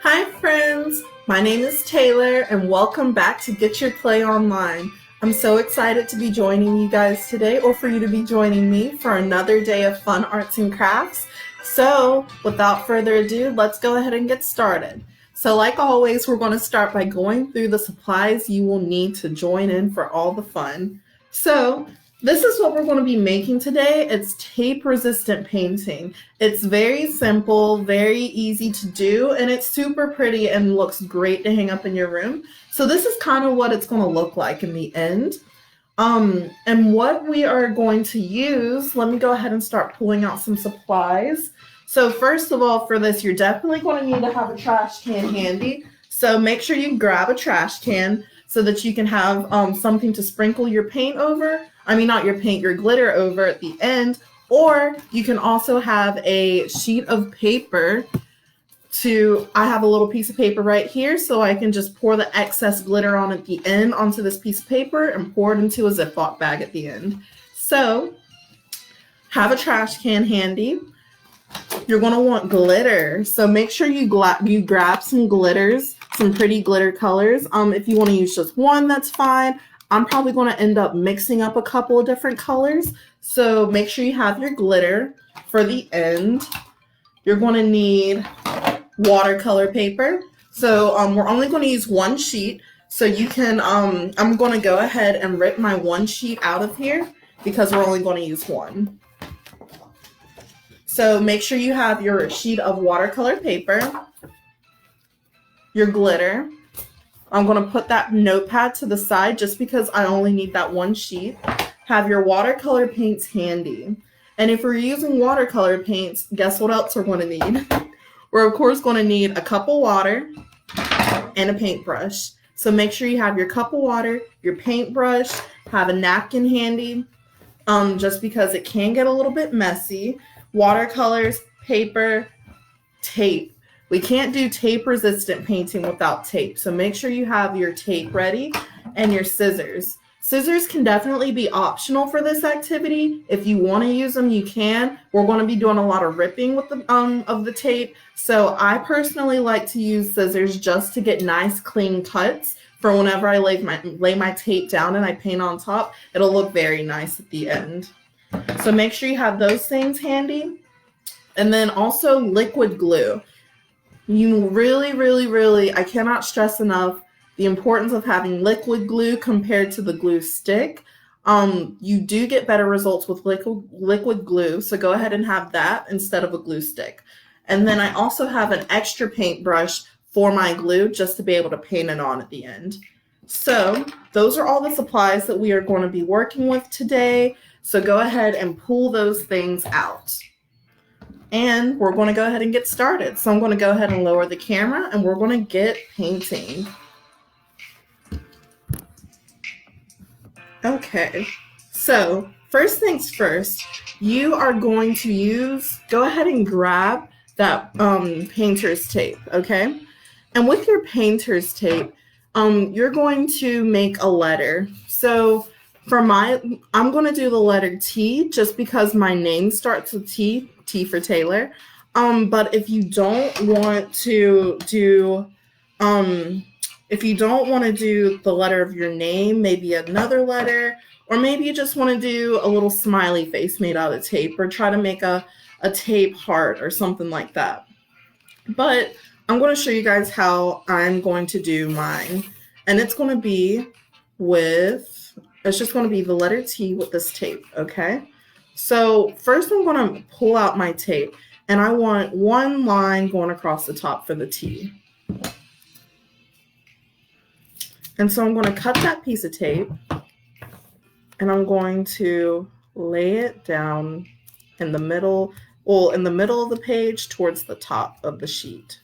Hi friends, my name is Taylor and welcome back to Get Your Clay Online. I'm so excited to be joining you guys today or for you to be joining me for another day of fun arts and crafts. So without further ado, let's go ahead and get started. So like always, we're going to start by going through the supplies you will need to join in for all the fun. So this is what we're going to be making today. It's tape resistant painting. It's very simple, very easy to do, and it's super pretty and looks great to hang up in your room. So this is kind of what it's going to look like in the end. And what we are going to use, let me go ahead and start pulling out some supplies. So first of all, for this, you're definitely going to need to have a trash can handy. So make sure you grab a trash can so that you can have something to sprinkle your paint over. I mean, not your paint, your glitter over at the end. Or you can also have a sheet of paper I have a little piece of paper right here, so I can just pour the excess glitter on at the end onto this piece of paper and pour it into a Ziploc bag at the end. So have a trash can handy. You're going to want glitter, so make sure you grab some glitters, some pretty glitter colors. If you want to use just one, that's fine. I'm probably going to end up mixing up a couple of different colors, so make sure you have your glitter for the end. You're going to need watercolor paper. So we're only going to use one sheet, so you can I'm going to go ahead and rip my one sheet out of here because we're only going to use one. So make sure you have your sheet of watercolor paper, your glitter. I'm going to put that notepad to the side just because I only need that one sheet. Have your watercolor paints handy. And if we're using watercolor paints, guess what else we're going to need? We're of course going to need a cup of water and a paintbrush. So make sure you have your cup of water, your paintbrush, have a napkin handy, just because it can get a little bit messy. Watercolors, paper, tape. We can't do tape resistant painting without tape. So make sure you have your tape ready and your scissors. Scissors can definitely be optional for this activity. If you want to use them, you can. We're going to be doing a lot of ripping with the of the tape. So I personally like to use scissors just to get nice clean cuts for whenever I lay my tape down and I paint on top. It'll look very nice at the end. So make sure you have those things handy. And then also liquid glue. You really, I cannot stress enough the importance of having liquid glue compared to the glue stick. You do get better results with liquid glue, so go ahead and have that instead of a glue stick. And then I also have an extra paintbrush for my glue just to be able to paint it on at the end. So those are all the supplies that we are going to be working with today. So go ahead and pull those things out. And we're going to go ahead and get started. So I'm going to go ahead and lower the camera and we're going to get painting. Okay, so first things first, you are going to go ahead and grab that painter's tape, okay? And with your painter's tape, you're going to make a letter. So I'm going to do the letter T just because my name starts with T for Taylor. But if you don't want to do the letter of your name, maybe another letter, or maybe you just want to do a little smiley face made out of tape, or try to make a tape heart or something like that. But I'm going to show you guys how I'm going to do mine. And it's going to be it's just going to be the letter T with this tape, okay? So first I'm going to pull out my tape, and I want one line going across the top for the T. And so I'm going to cut that piece of tape, and I'm going to lay it down in the middle of the page towards the top of the sheet.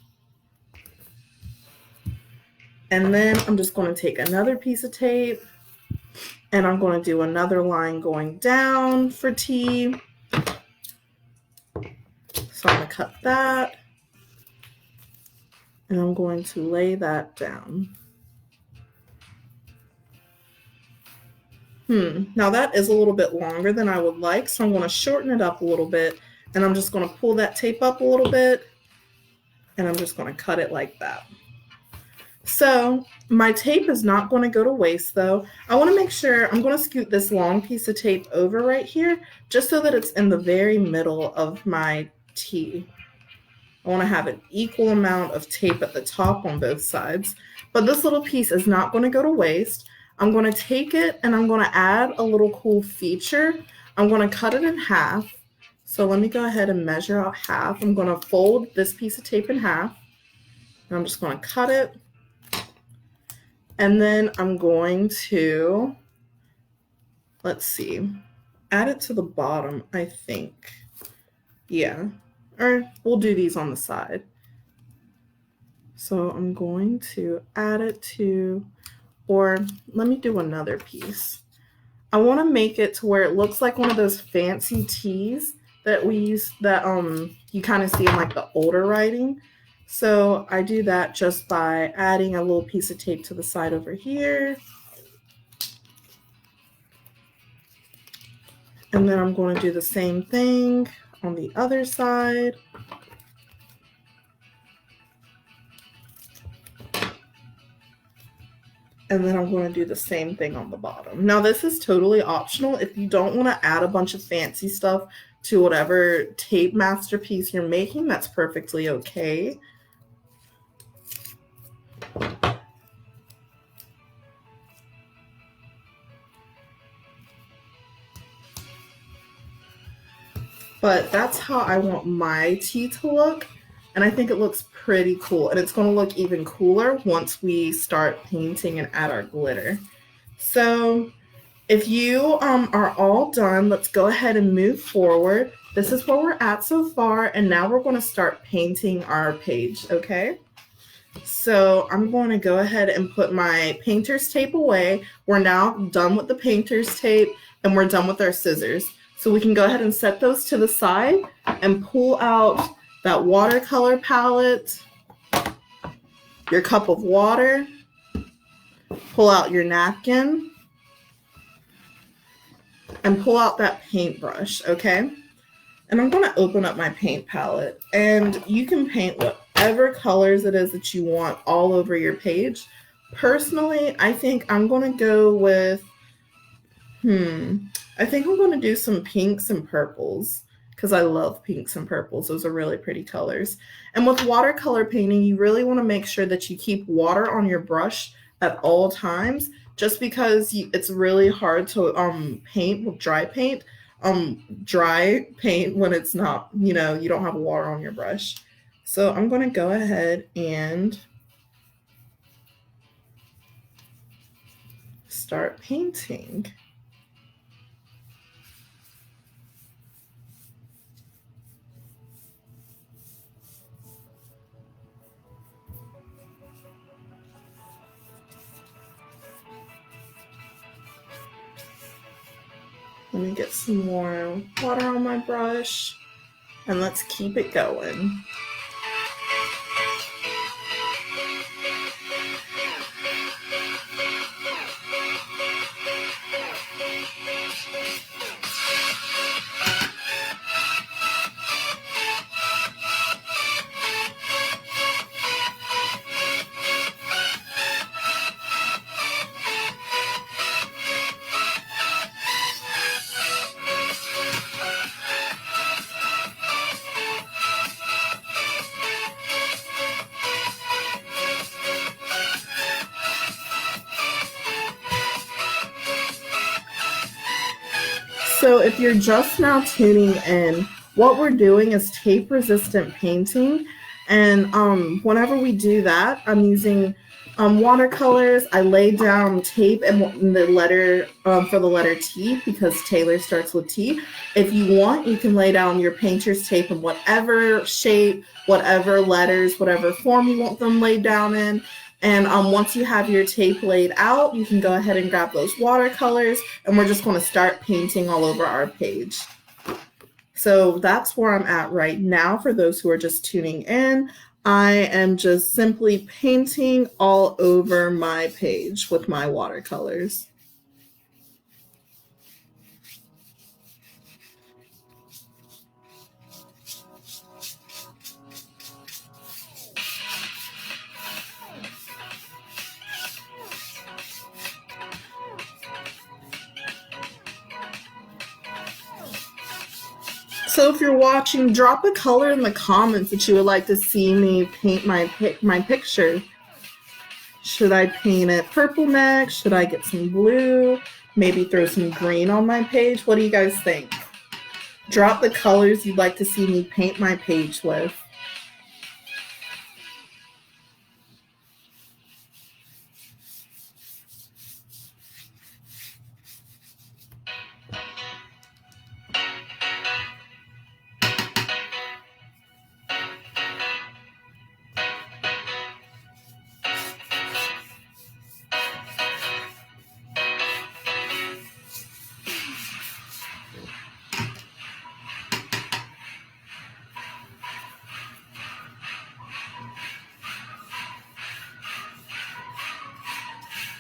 And then I'm just going to take another piece of tape, and I'm going to do another line going down for T. So I'm going to cut that, and I'm going to lay that down. Now that is a little bit longer than I would like, so I'm going to shorten it up a little bit, and I'm just going to pull that tape up a little bit and I'm just going to cut it like that. So my tape is not going to go to waste though. I want to make sure I'm going to scoot this long piece of tape over right here just so that it's in the very middle of my T. I want to have an equal amount of tape at the top on both sides. But this little piece is not going to go to waste. I'm going to take it and I'm going to add a little cool feature. I'm going to cut it in half. So let me go ahead and measure out half. I'm going to fold this piece of tape in half. And I'm just going to cut it. And then I'm going to, let's see, add it to the bottom, I think. Yeah, or we'll do these on the side. So I'm going to add it to, or let me do another piece. I want to make it to where it looks like one of those fancy tees that we use, that you kind of see in like the older writing. So I do that just by adding a little piece of tape to the side over here. And then I'm going to do the same thing on the other side. And then I'm going to do the same thing on the bottom. Now this is totally optional. If you don't want to add a bunch of fancy stuff to whatever tape masterpiece you're making, that's perfectly okay. But that's how I want my tea to look. And I think it looks pretty cool. And it's going to look even cooler once we start painting and add our glitter. So if you are all done, let's go ahead and move forward. This is where we're at so far. And now we're going to start painting our page, okay? So I'm going to go ahead and put my painter's tape away. We're now done with the painter's tape and we're done with our scissors. So we can go ahead and set those to the side and pull out that watercolor palette, your cup of water, pull out your napkin, and pull out that paintbrush, okay? And I'm going to open up my paint palette, and you can paint whatever colors it is that you want all over your page. Personally, I think I'm going to go with, I think I'm going to do some pinks and purples because I love pinks and purples. Those are really pretty colors. And with watercolor painting, you really want to make sure that you keep water on your brush at all times, just because it's really hard to paint with dry paint. Dry paint when it's not, you don't have water on your brush. So I'm going to go ahead and start painting. Let me get some more water on my brush and let's keep it going. So if you're just now tuning in, what we're doing is tape resistant painting. And whenever we do that, I'm using watercolors. I lay down tape and the letter for the letter T because Taylor starts with T. If you want, you can lay down your painter's tape in whatever shape, whatever letters, whatever form you want them laid down in. And once you have your tape laid out, you can go ahead and grab those watercolors, and we're just going to start painting all over our page. So that's where I'm at right now. For those who are just tuning in, I am just simply painting all over my page with my watercolors. So if you're watching, drop a color in the comments that you would like to see me paint my picture. Should I paint it purple next? Should I get some blue? Maybe throw some green on my page? What do you guys think? Drop the colors you'd like to see me paint my page with.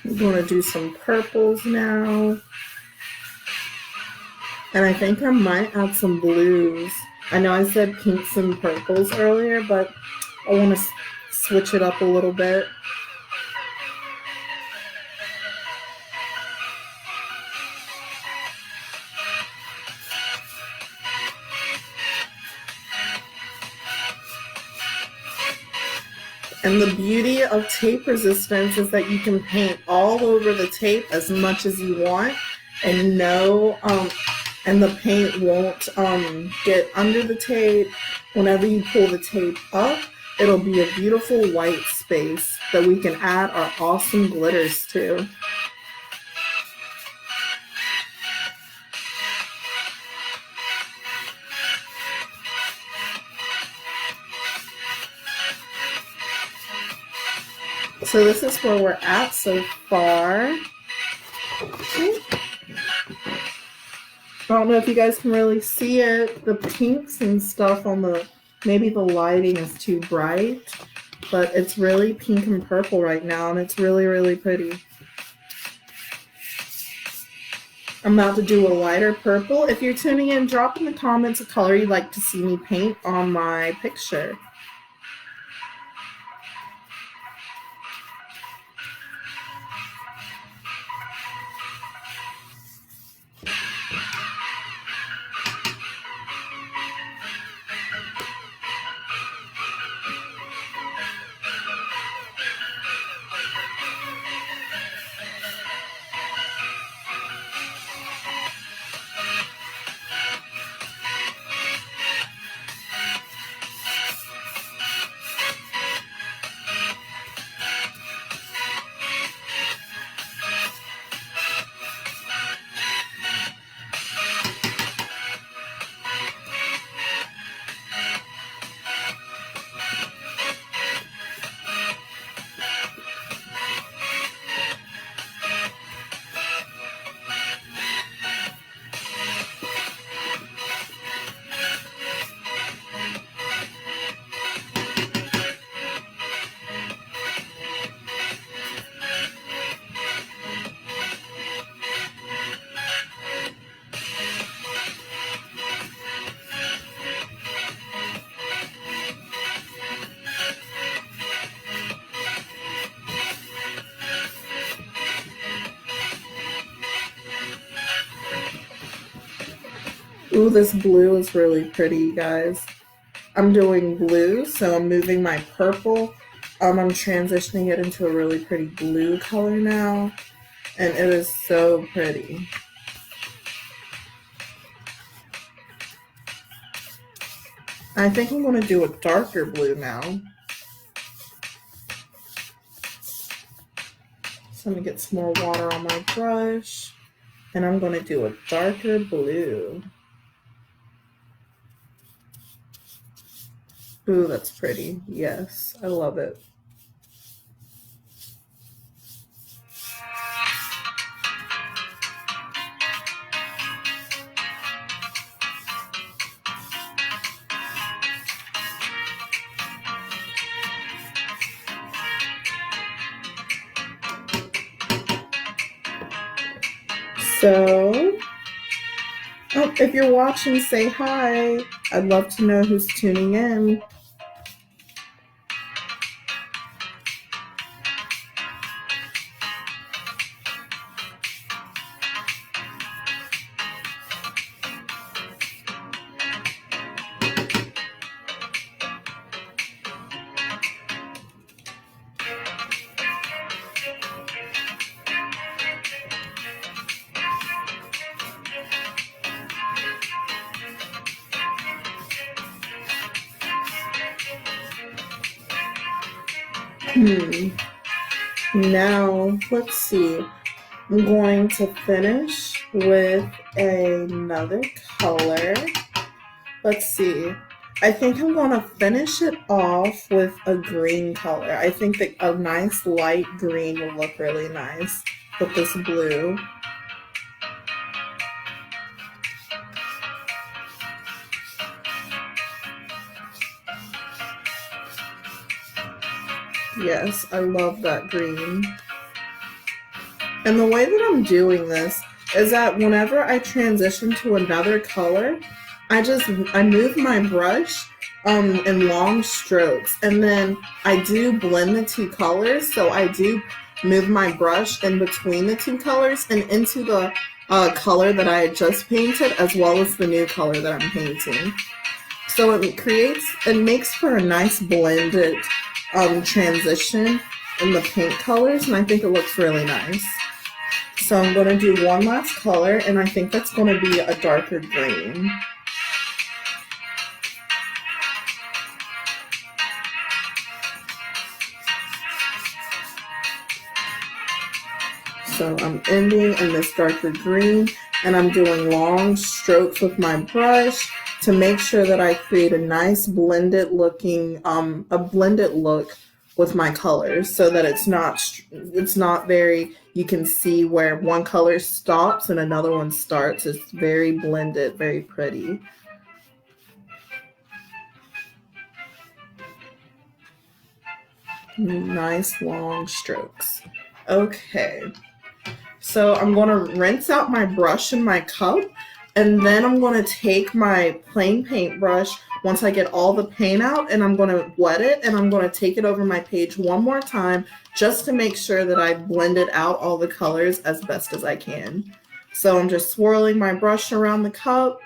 I'm going to do some purples now. And I think I might add some blues. I know I said pinks and purples earlier, but I want to switch it up a little bit. And the beauty of tape resistance is that you can paint all over the tape as much as you want, and and the paint won't get under the tape. Whenever you pull the tape up, it'll be a beautiful white space that we can add our awesome glitters to. So this is where we're at so far. I don't know if you guys can really see it. The pinks and stuff on maybe the lighting is too bright, but it's really pink and purple right now, and it's really, really pretty. I'm about to do a lighter purple. If you're tuning in, drop in the comments a color you'd like to see me paint on my picture. Ooh, this blue is really pretty, you guys. I'm doing blue, so I'm moving my purple. I'm transitioning it into a really pretty blue color now, and it is so pretty. I think I'm going to do a darker blue now. So I'm going to get some more water on my brush, and I'm going to do a darker blue. Ooh, that's pretty. Yes, I love it. So, if you're watching, say hi. I'd love to know who's tuning in. Hmm. Now, let's see. I'm going to finish with another color. Let's see. I think I'm going to finish it off with a green color. I think that a nice light green will look really nice with this blue. Yes, I love that green. And the way that I'm doing this is that whenever I transition to another color, I move my brush in long strokes, and then I do blend the two colors. So I do move my brush in between the two colors and into the color that I had just painted, as well as the new color that I'm painting. So it makes for a nice blended transition in the paint colors, and I think it looks really nice. So I'm going to do one last color, and I think that's going to be a darker green. So I'm ending in this darker green, and I'm doing long strokes with my brush to make sure that I create a nice blended looking, a blended look with my colors, so that it's not very, you can see where one color stops and another one starts. It's very blended, very pretty. Nice long strokes. Okay. So I'm going to rinse out my brush in my cup, and then I'm going to take my plain paintbrush once I get all the paint out, and I'm going to wet it, and I'm going to take it over my page one more time just to make sure that I blended out all the colors as best as I can. So I'm just swirling my brush around the cup,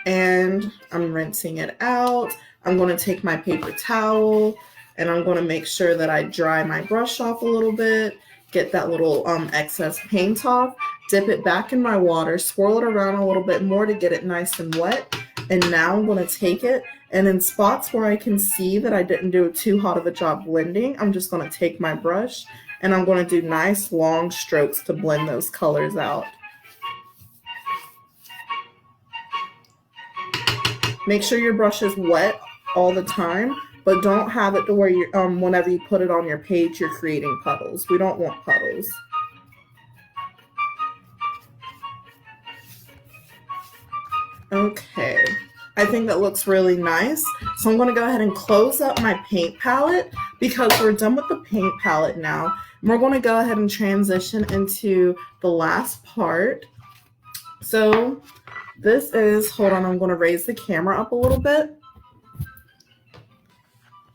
and I'm rinsing it out. I'm going to take my paper towel, and I'm going to make sure that I dry my brush off a little bit, get that little excess paint off, dip it back in my water, swirl it around a little bit more to get it nice and wet. And now I'm going to take it, and in spots where I can see that I didn't do too hot of a job blending, I'm just going to take my brush and I'm going to do nice long strokes to blend those colors out. Make sure your brush is wet all the time, but don't have it to where you whenever you put it on your page, you're creating puddles. We don't want puddles. Okay, I think that looks really nice. So I'm going to go ahead and close up my paint palette because we're done with the paint palette now. We're going to go ahead and transition into the last part. So this is, hold on, I'm going to raise the camera up a little bit.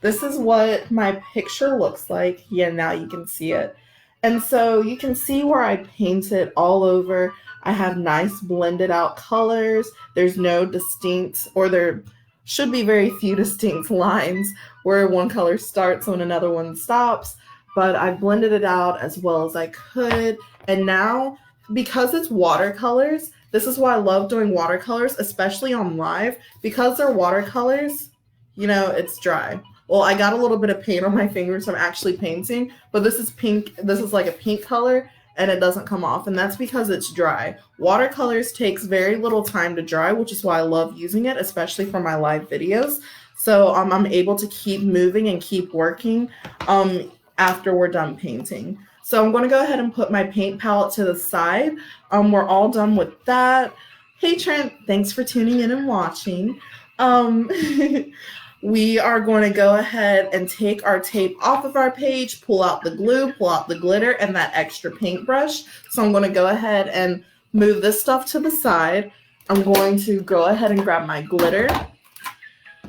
This is what my picture looks like. Yeah, now you can see it. And so you can see where I painted all over. I have nice blended out colors. There's no distinct, or there should be very few distinct lines where one color starts when another one stops. But I blended it out as well as I could. And now, because it's watercolors, this is why I love doing watercolors, especially on live. Because they're watercolors, it's dry. Well, I got a little bit of paint on my fingers, so I'm actually painting, but this is pink. This is like a pink color, and it doesn't come off, and that's because it's dry. Watercolors takes very little time to dry, which is why I love using it, especially for my live videos. So I'm able to keep moving and keep working after we're done painting. So I'm going to go ahead and put my paint palette to the side. We're all done with that. Hey Trent, thanks for tuning in and watching. We are going to go ahead and take our tape off of our page, pull out the glue, pull out the glitter, and that extra paintbrush. So I'm going to go ahead and move this stuff to the side. I'm going to go ahead and grab my glitter,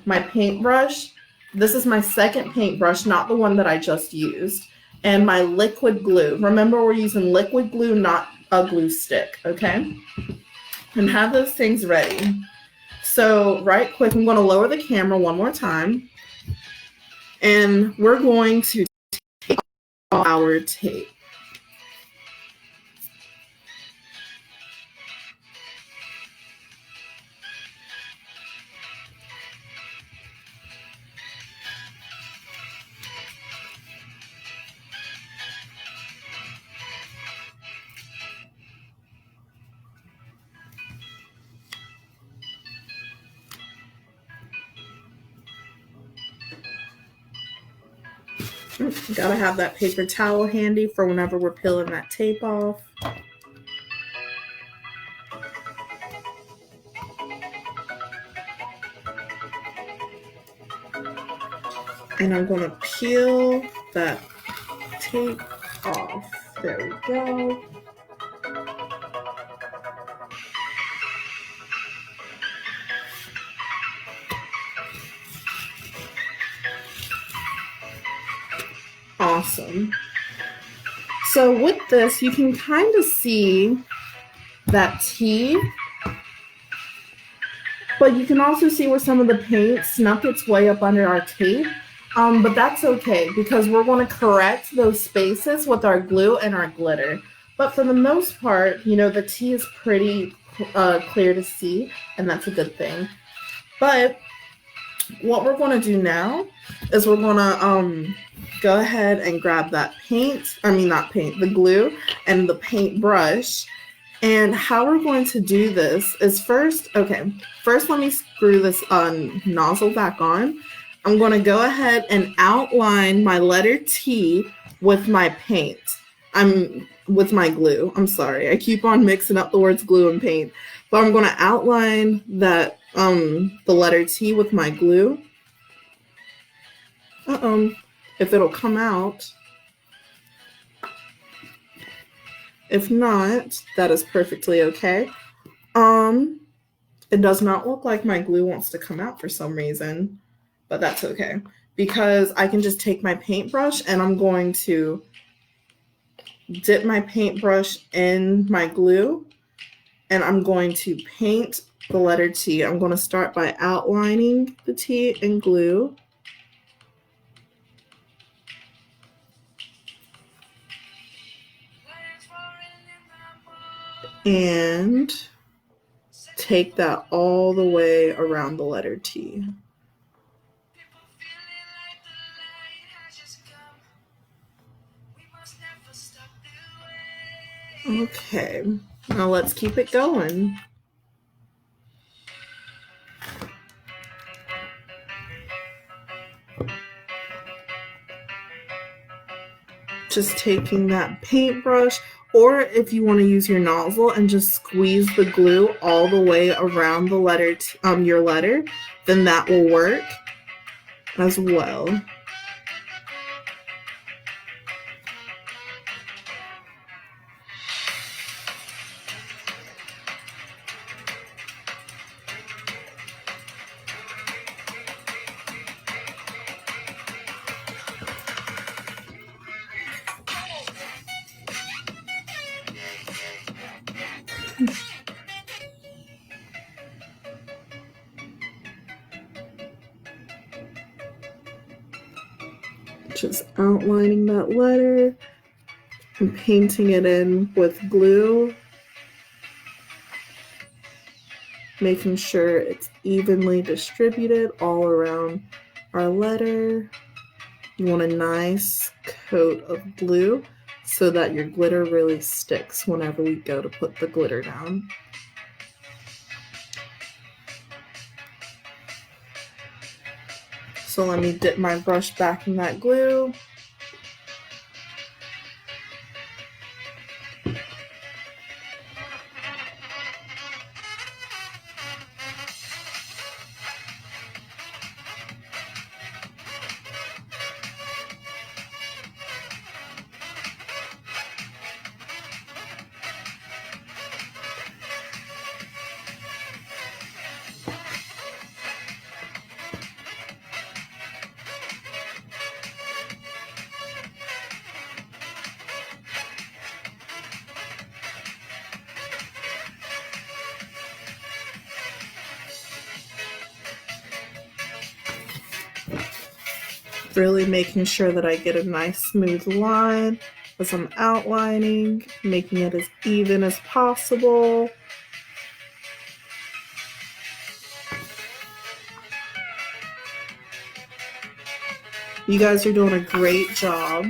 my paintbrush. This is my second paintbrush, not the one that I just used, and my liquid glue. Remember, we're using liquid glue, not a glue stick, okay? And have those things ready. So right quick, I'm going to lower the camera one more time, and we're going to take our tape. Gotta have that paper towel handy for whenever we're peeling that tape off. And I'm going to peel that tape off. There we go. Awesome. So with this, you can kind of see that T, but you can also see where some of the paint snuck its way up under our tape. But that's okay because we're going to correct those spaces with our glue and our glitter. But for the most part, you know, the T is pretty clear to see, and that's a good thing. But what we're going to do now is we're going to go ahead and grab that the glue and the paint brush. And how we're going to do this is first let me screw this nozzle back on. I'm going to go ahead and outline my letter T with my paint. With my glue. I'm sorry. I keep on mixing up the words glue and paint. But I'm going to outline that the letter T with my glue. If it'll come out. If not, that is perfectly okay. It does not look like my glue wants to come out for some reason, but that's okay because I can just take my paintbrush and I'm going to dip my paintbrush in my glue and I'm going to paint the letter T. I'm going to start by outlining the T in glue. And take that all the way around the letter T. Okay, now let's keep it going. Just taking that paintbrush, or if you want to use your nozzle and just squeeze the glue all the way around the letter, your letter, then that will work as well. Just outlining that letter and painting it in with glue, making sure it's evenly distributed all around our letter. You want a nice coat of glue so that your glitter really sticks whenever we go to put the glitter down. So let me dip my brush back in that glue. Really making sure that I get a nice smooth line as I'm outlining, making it as even as possible. You guys are doing a great job.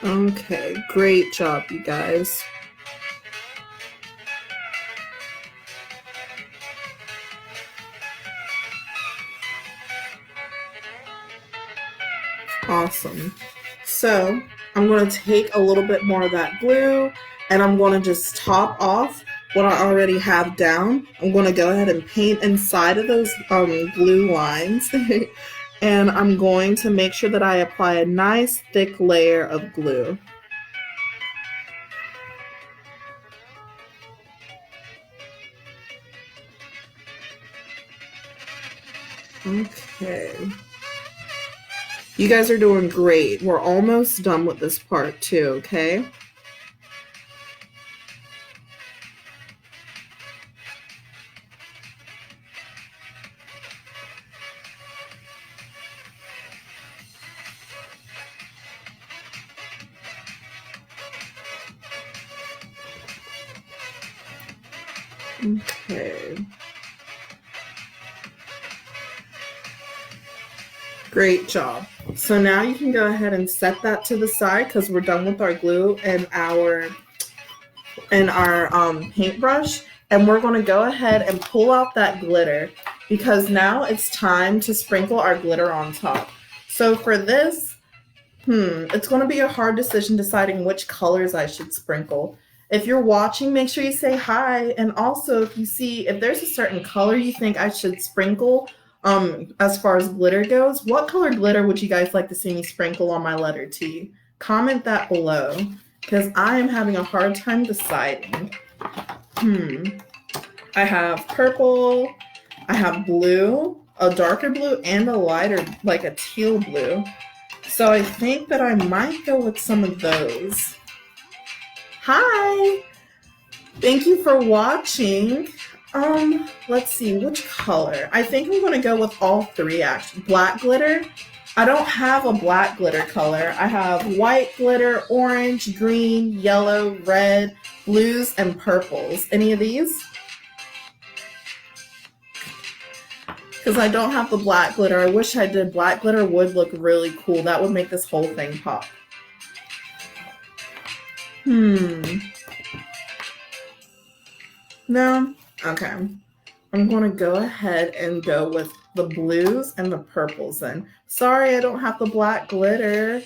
Okay, great job, you guys. Awesome. So I'm going to take a little bit more of that glue and I'm going to just top off what I already have down. I'm going to go ahead and paint inside of those glue lines. And I'm going to make sure that I apply a nice thick layer of glue. Okay. You guys are doing great. We're almost done with this part too, okay? Okay. Great job. So now you can go ahead and set that to the side because we're done with our glue and our paintbrush. And we're going to go ahead and pull out that glitter because now it's time to sprinkle our glitter on top. So for this, it's going to be a hard decision deciding which colors I should sprinkle. If you're watching, make sure you say hi. And also, if there's a certain color you think I should sprinkle, as far as glitter goes, what color glitter would you guys like to see me sprinkle on my letter T? Comment that below, because I am having a hard time deciding. I have purple, I have blue, a darker blue, and a lighter, like a teal blue. So I think that I might go with some of those. Hi! Thank you for watching. Let's see, which color? I think I'm going to go with all three, actually. Black glitter. I don't have a black glitter color. I have white glitter, orange, green, yellow, red, blues, and purples. Any of these? Because I don't have the black glitter. I wish I did. Black glitter would look really cool. That would make this whole thing pop. No? Okay. I'm going to go ahead and go with the blues and the purples then. Sorry, I don't have the black glitter.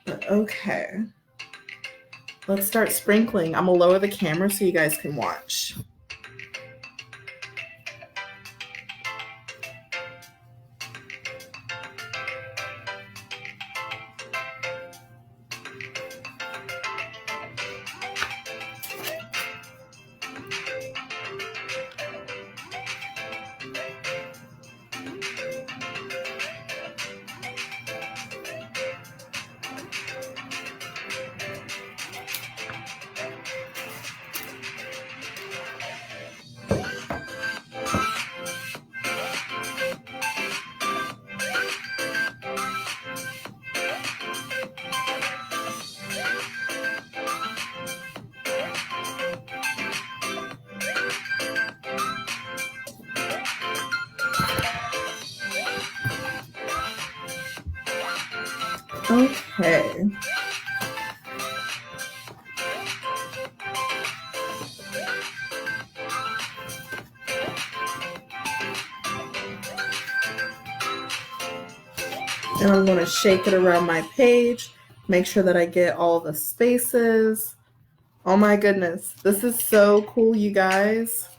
But okay. Let's start sprinkling. I'm going to lower the camera so you guys can watch. Okay. And I'm going to shake it around my page, make sure that I get all the spaces. Oh my goodness, this is so cool, you guys.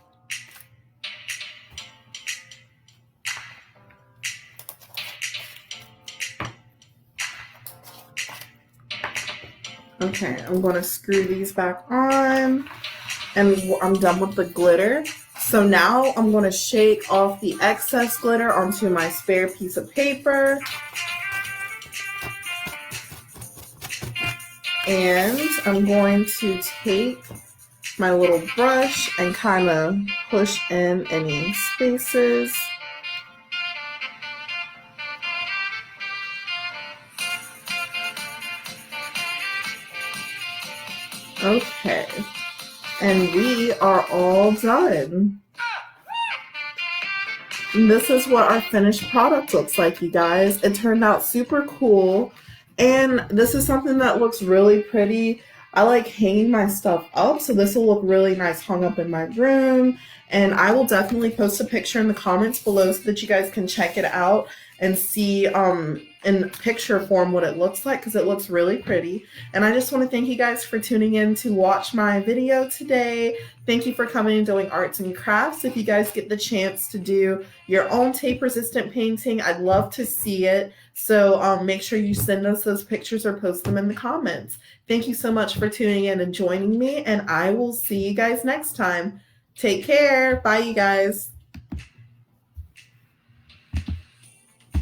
Okay, I'm going to screw these back on, and I'm done with the glitter. So now I'm going to shake off the excess glitter onto my spare piece of paper. And I'm going to take my little brush and kind of push in any spaces. Okay, and we are all done. And this is what our finished product looks like, you guys. It turned out super cool. And this is something that looks really pretty. I like hanging my stuff up, so this will look really nice hung up in my room. And I will definitely post a picture in the comments below so that you guys can check it out and see in picture form what it looks like, because it looks really pretty. And I just want to thank you guys for tuning in to watch my video today. Thank you for coming and doing arts and crafts. If you guys get the chance to do your own tape resistant painting, I'd love to see it. So make sure you send us those pictures or post them in the comments. Thank you so much for tuning in and joining me, and I will see you guys next time. Take care. Bye, you guys.